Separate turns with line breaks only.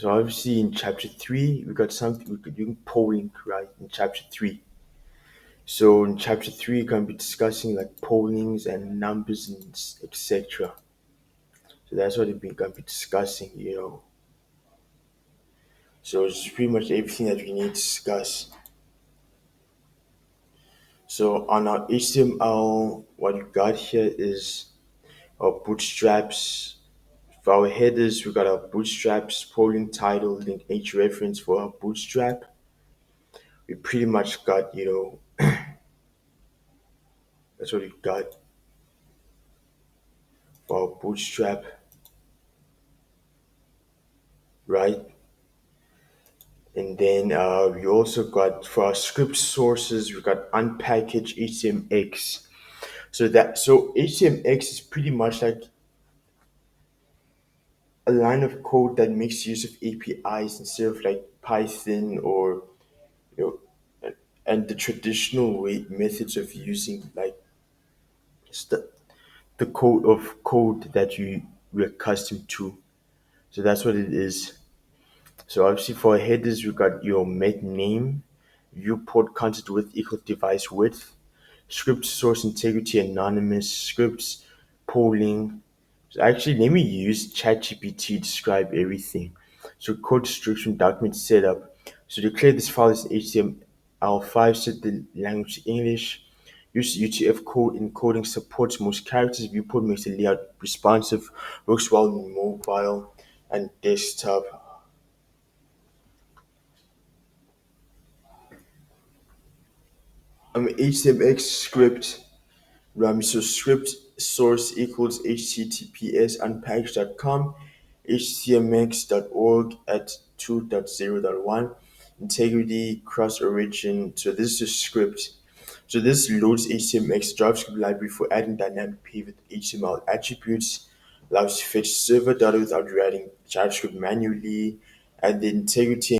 So obviously in chapter three, we got something we could do polling, right? In chapter three. So in chapter three, we're gonna be discussing like pollings and numbers and etc. So that's what we're gonna be discussing. So it's pretty much everything that we need to discuss. So on our HTML, what we got here is our bootstraps. For our headers, we got our bootstraps, polling title, link H reference for our bootstrap. We pretty much got, that's what we got for our bootstrap, right? And then we also got for our script sources, we got unpackaged HTMX. So HTMX is pretty much like a line of code that makes use of APIs instead of like Python or you know and the traditional way methods of using like st- the code that we're accustomed to. So that's what it is. So obviously for headers, we got your met name, viewport content width equals device width, script source integrity anonymous, scripts polling. So actually, let me use ChatGPT to describe everything. So code description document setup. So declare this file as HTML5, set the language to English. Use UTF code encoding supports most characters. Viewport makes the layout responsive, works well in mobile and desktop. HTMX script so script source equals https unpackaged.com, htmx.org at 2.0.1, integrity, cross origin. So this is script. So this loads HTMX JavaScript library for adding dynamic pivot HTML attributes, allows you to fetch server data without writing JavaScript manually, and the integrity